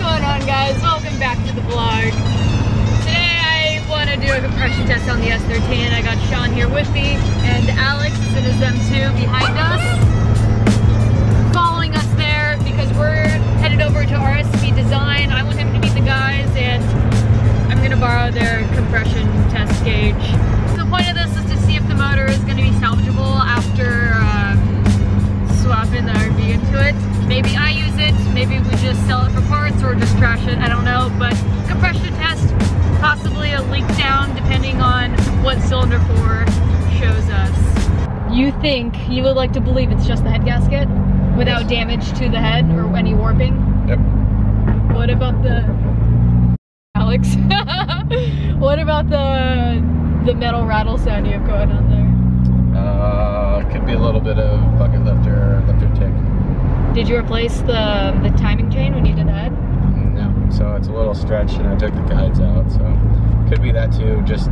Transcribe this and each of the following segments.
going on, guys? Welcome back to the vlog. Today I want to do a compression test on the S13. I got Sean here with me, and Alex is in his M2 behind us, following us there because we're headed over to RSP Design. I want him to meet the guys, and I'm going to borrow their compression test gauge. The point of this is to see if the motor is going to be salvageable after swapping the RB into it. Maybe I use it, maybe we just sell it for parts or just trash it, I don't know, but compression test, possibly a leak down depending on what cylinder 4 shows us. You think, you would like to believe it's just the head gasket without damage to the head or any warping? Yep. What about the... Alex? What about the metal rattle sound you have going on there? Could be a little bit of bucket lifter tick. Did you replace the timing chain when you did that? No, so it's a little stretched and I took the guides out, so could be that too. Just,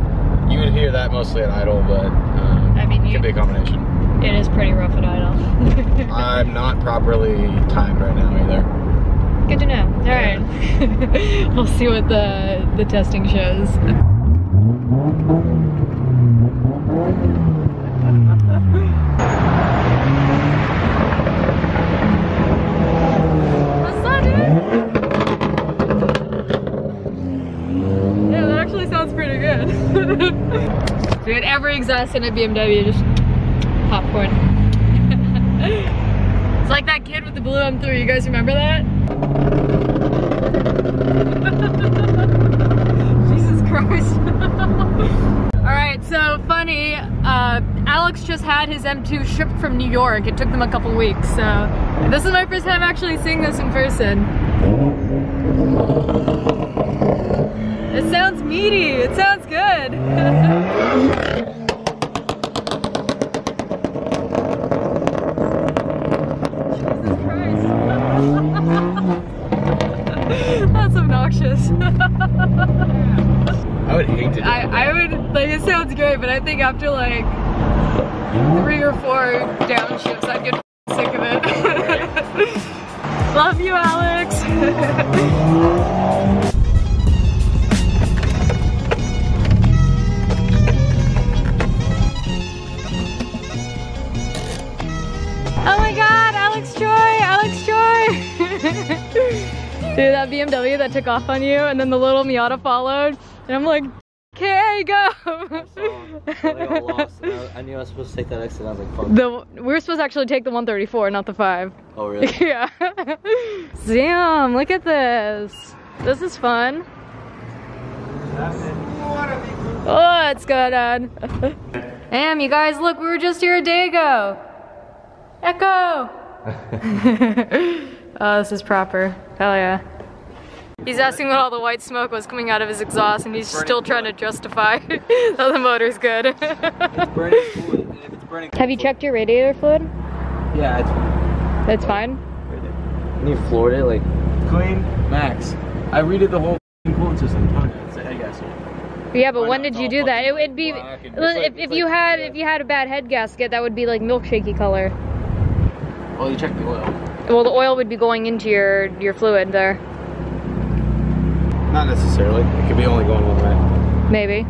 you would hear that mostly at idle, but I mean, could be a combination. It is pretty rough at idle. I'm not properly timed right now either. Good to know. All right. We'll see what the testing shows. What's that, dude? Yeah, that actually sounds pretty good. Dude, every exhaust in a BMW just popcorn. It's like that kid with the blue M3. You guys remember that? Jesus Christ. Alright, so funny, Alex just had his M2 shipped from New York. It took them a couple weeks, so this is my first time actually seeing this in person. It sounds meaty, it sounds good. Jesus Christ. That's obnoxious. I would hate to do that. I would, like, it sounds great, but I think after like 3 or 4 downshifts, I'd get sick of it. Love you, Alex. Oh my God, Alex Joy, Alex Joy. Dude, that BMW that took off on you, and then the little Miata followed, and I'm like, okay, go! They all lost. I knew I was supposed to take that exit, and I was like, fuck. We were supposed to actually take the 134, not the 5. Oh, really? Yeah. Damn, look at this. This is fun. Oh, it's good, on. Damn, you guys, look, we were just here a day ago. Echo! Oh, this is proper. Hell yeah. He's asking what all the white smoke was coming out of his exhaust, and he's still trying to justify that the motor's good. It's burning fluid. If it's burning Have you checked your radiator fluid? Yeah, it's fine. It's fine? Right there. And you floored it, like, clean, max. I redid the whole coolant system. It's a head gasket. Yeah, but when did you do that? It would be, if you had a bad head gasket, that would be like milkshakey color. Well, you checked the oil. Well, the oil would be going into your fluid there. Not necessarily. It could be only going one way. Maybe.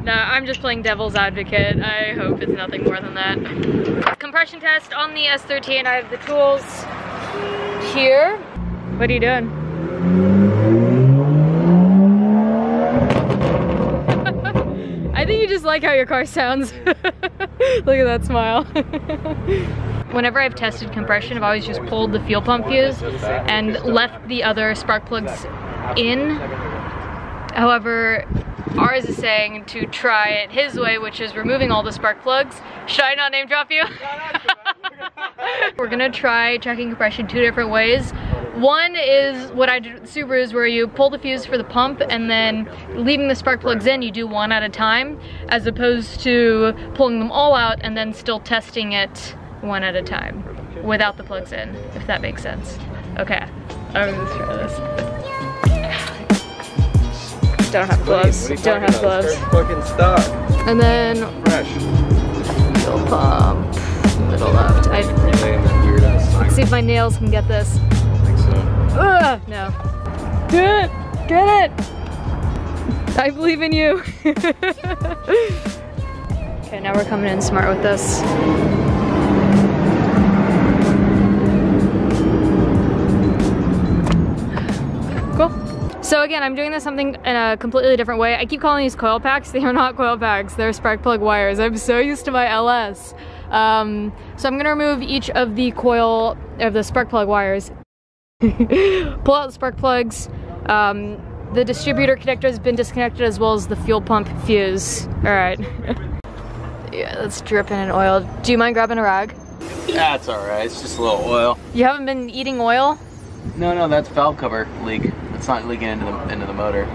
No, I'm just playing devil's advocate. I hope it's nothing more than that. Compression test on the S13. I have the tools here. What are you doing? I think you just like how your car sounds. Look at that smile. Whenever I've tested compression, I've always just pulled the fuel pump fuse and left the other spark plugs in. However, ours is saying to try it his way, which is removing all the spark plugs. Should I not name drop you? We're gonna try checking compression 2 different ways. One is what I did with the Subarus, where you pull the fuse for the pump and then leaving the spark plugs in, you do one at a time, as opposed to pulling them all out and then still testing it one at a time without the plugs in, if that makes sense. Okay, I'm gonna try this. Don't have gloves. Don't have gloves. Fucking stop. And then Fresh. fuel pump, middle left. Let's see if my nails can get this. I think so. Ugh, no. Do it! Get it! I believe in you. Okay, now we're coming in smart with this. Cool. So again, I'm doing this something in a completely different way. I keep calling these coil packs. They are not coil packs. They're spark plug wires. I'm so used to my LS. So I'm gonna remove each of the coil of the spark plug wires. Pull out the spark plugs. The distributor connector has been disconnected as well as the fuel pump fuse. All right. Yeah, that's dripping in oil. Do you mind grabbing a rag? That's all right. It's just a little oil. You haven't been eating oil? No, that's valve cover leak. It's not leaking into the motor.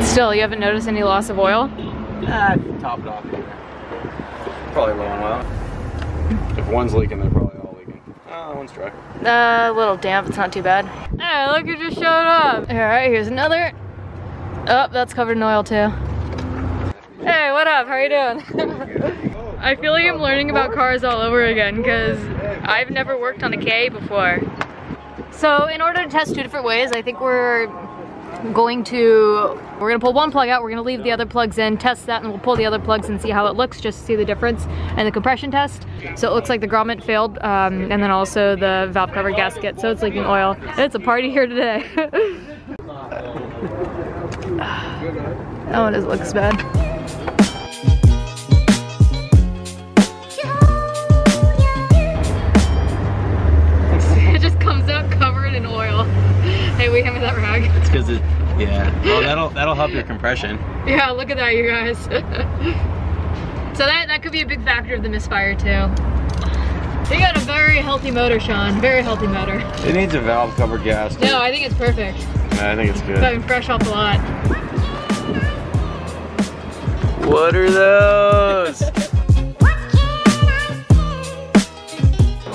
Still, you haven't noticed any loss of oil? Top it off here. Probably low on oil. If one's leaking, they're probably all leaking. Oh, one's dry. A little damp, it's not too bad. Hey, look who just showed up. All right, here's another. Oh, that's covered in oil too. Hey, what up? How are you doing? I feel like I'm learning about cars all over again because I've never worked on a K before. So in order to test two different ways, I think we're gonna pull one plug out, we're gonna leave the other plugs in, test that, and we'll pull the other plugs and see how it looks, just to see the difference in the compression test. So it looks like the grommet failed, and then also the valve cover gasket, so it's leaking oil. It's a party here today. That one just looks bad. It just comes out covered in oil. Hey, will you hand me that rag? It's because it, yeah. Well, that'll help your compression. Yeah, look at that, you guys. So that could be a big factor of the misfire too. You got a very healthy motor, Sean. Very healthy motor. It needs a valve cover gas. No, I think it's perfect. Yeah, I think it's good. It's been fresh off the lot. What are those?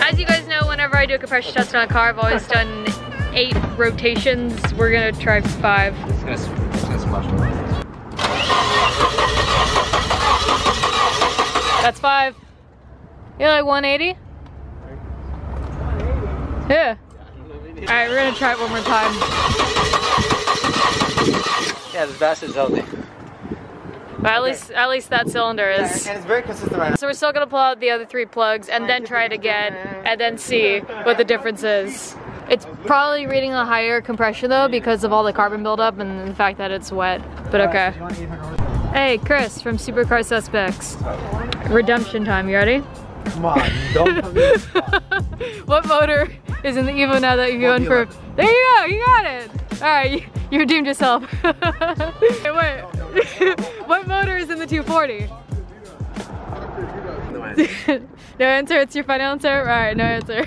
As you guys know, whenever I do a compression test on a car, I've always done 8 rotations. We're gonna try 5. It's gonna splash over. That's 5. You're like 180? Yeah. Alright, we're gonna try it one more time. Yeah, the bastard's healthy. But at least that cylinder is. And it's very consistent right now. So we're still gonna pull out the other 3 plugs and then try it again and then see what the difference is. It's probably reading a higher compression though because of all the carbon buildup and the fact that it's wet, but okay. Hey, Chris from Supercar Suspects. Redemption time, you ready? Come on, don't come in. What motor is in the Evo now that you're going for? There you go, you got it. All right, you redeemed yourself. Hey, wait, what motor is in the 240? No answer, it's your final answer? All right, no answer.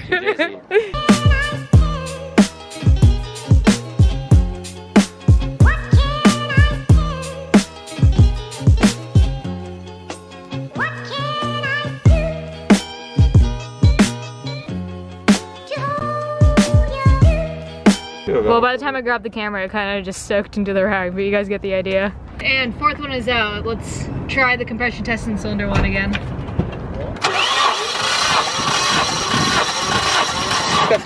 Well, by the time I grabbed the camera, it kind of just soaked into the rag, but you guys get the idea. And 4th one is out. Let's try the compression test in cylinder 1 again.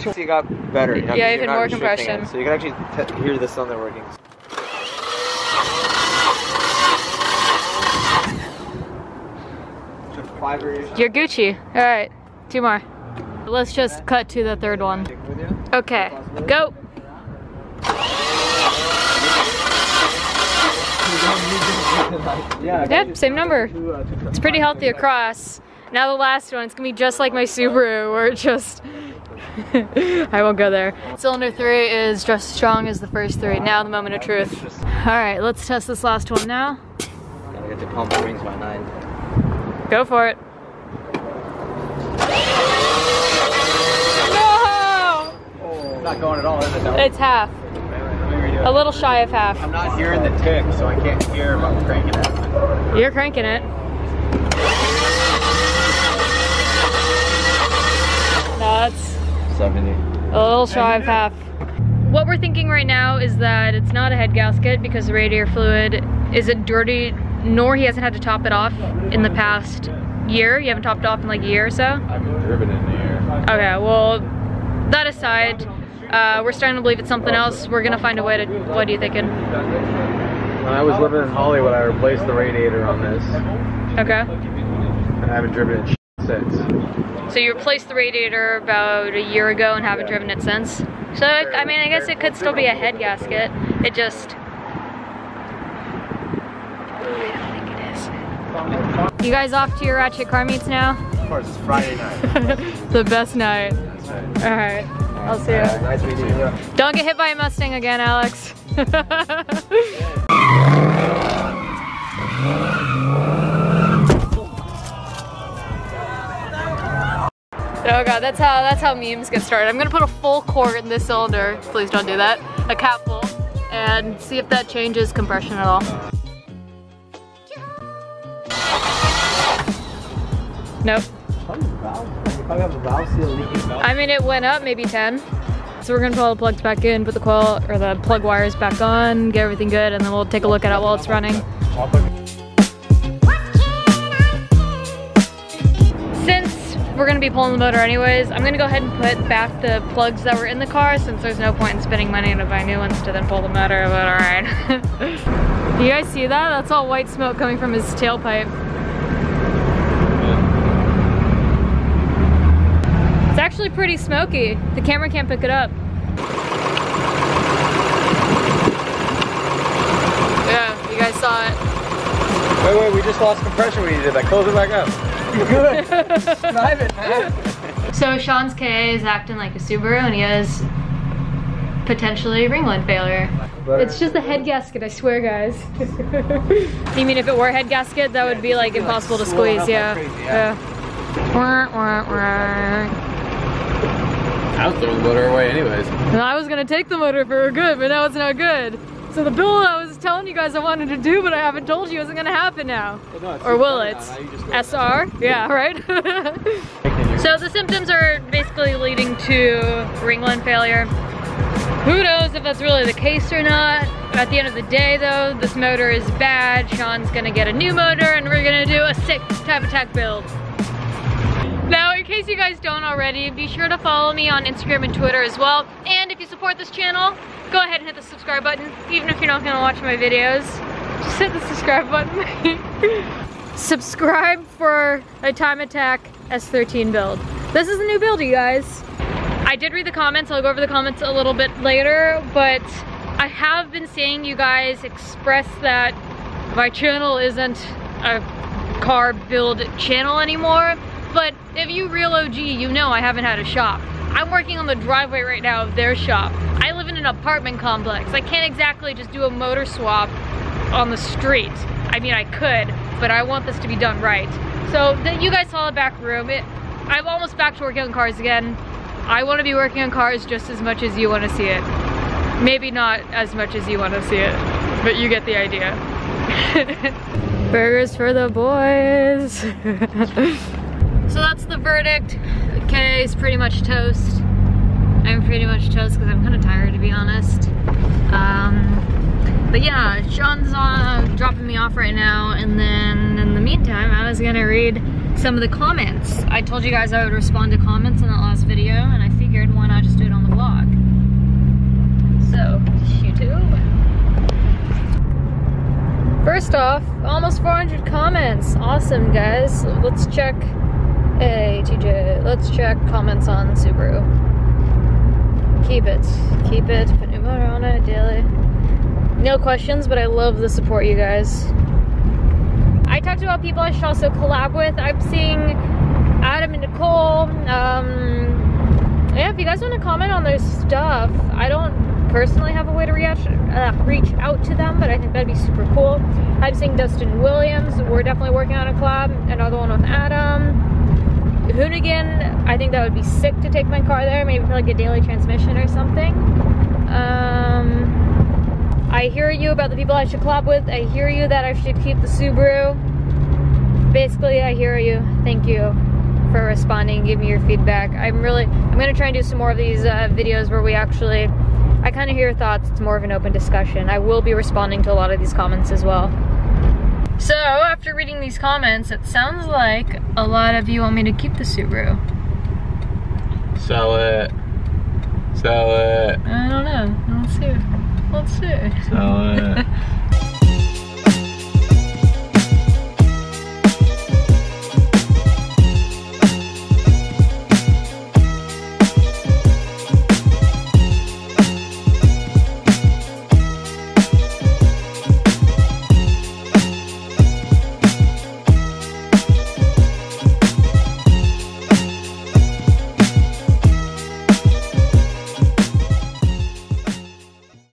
So you got better. Yeah, even more compression. So you can actually hear the cylinder working. You're Gucci. All right, 2 more. Let's just cut to the 3rd one. Okay, go. Yep, same number. It's pretty healthy across. Now the last one, it's gonna be just like my Subaru, where it just, I won't go there. Cylinder 3 is just as strong as the first 3. Now the moment of truth. All right, let's test this last one now. Gotta get the pump rings by 9. Go for it. No! Not going at all, is it? No. It's half. A little shy of half. I'm not hearing the tick, so I can't hear if I'm cranking it. You're cranking it. No, that's 70. a little shy of half. What we're thinking right now is that it's not a head gasket because the radiator fluid isn't dirty, nor he hasn't had to top it off in the past year. You haven't topped it off in like a year or so? I've been driven in the air. Okay, well, that aside, We're starting to believe it's something else. We're gonna find a way to, what are you thinking? When I was living in Hollywood, I replaced the radiator on this. Okay. And I haven't driven it since. So you replaced the radiator about a year ago and haven't driven it since? So, I mean, I guess it could still be a head gasket. It just... I don't think it is. You guys off to your ratchet car meets now? Of course, it's Friday night. The best night. That's right. Alright, I'll see you. Nice meeting you. Don't get hit by a Mustang again, Alex. Oh god, that's how memes get started. I'm gonna put a full quart in this cylinder. Please don't do that. A cap full. And see if that changes compression at all. Nope. I mean, it went up maybe 10. So we're gonna put all the plugs back in, put the coil or the plug wires back on, get everything good, and then we'll take a look at it while it's running. Since we're gonna be pulling the motor anyways, I'm gonna go ahead and put back the plugs that were in the car, since there's no point in spending money to buy new ones to then pull the motor, but alright. You guys see that? That's all white smoke coming from his tailpipe. It's actually pretty smoky. The camera can't pick it up. Yeah, you guys saw it. Wait, we just lost compression when you did that. Close it back up. Good. Drive it, man. So Sean's K is acting like a Subaru and he has potentially ringline failure. It's just a head gasket, I swear, guys. You mean if it were a head gasket, that would be like impossible to squeeze, yeah. I was throwing the motor away anyways. And I was gonna take the motor if it were good, but now it's not good. So the build I was telling you guys I wanted to do, but I haven't told you, isn't gonna happen now. Well, no, or will it? SR? Yeah, right? So the symptoms are basically leading to ringline failure. Who knows if that's really the case or not. At the end of the day though, this motor is bad. Sean's gonna get a new motor and we're gonna do a sick Time Attack build. Now, in case you guys don't already, be sure to follow me on Instagram and Twitter as well. And if you support this channel, go ahead and hit the subscribe button. Even if you're not gonna watch my videos, just hit the subscribe button. Subscribe for a Time Attack S13 build. This is a new build, you guys. I did read the comments, I'll go over the comments a little bit later, but I have been seeing you guys express that my channel isn't a car build channel anymore. But if you real OG, you know I haven't had a shop. I'm working on the driveway right now of their shop. I live in an apartment complex. I can't exactly just do a motor swap on the street. I mean, I could, but I want this to be done right. So you guys saw the back room. I'm almost back to working on cars again. I want to be working on cars just as much as you want to see it. Maybe not as much as you want to see it, but you get the idea. Burgers for the boys. So that's the verdict. K is pretty much toast. I'm pretty much toast because I'm kind of tired, to be honest. But yeah, Sean's dropping me off right now, and then in the meantime, I was gonna read some of the comments. I told you guys I would respond to comments in that last video, and I figured why not just do it on the vlog. So, YouTube. First off, almost 400 comments. Awesome, guys. Let's check. Hey, TJ, let's check comments on Subaru. Keep it, put new motor on it daily. No questions, but I love the support, you guys. I talked about people I should also collab with. I'm seeing Adam and Nicole. Yeah, if you guys want to comment on their stuff, I don't personally have a way to reach out to them, but I think that'd be super cool. I'm seeing Dustin Williams. We're definitely working on a collab. Another one with Adam. Hoonigan, I think that would be sick to take my car there, maybe for like a daily transmission or something. I hear you about the people I should collab with. I hear you that I should keep the Subaru. Basically, I hear you. Thank you for responding, give me your feedback. I'm gonna try and do some more of these videos where I kind of hear your thoughts. It's more of an open discussion. I will be responding to a lot of these comments as well. So, after reading these comments, it sounds like a lot of you want me to keep the Subaru. Sell it. Sell it. I don't know. Let's see. Let's see. Sell it.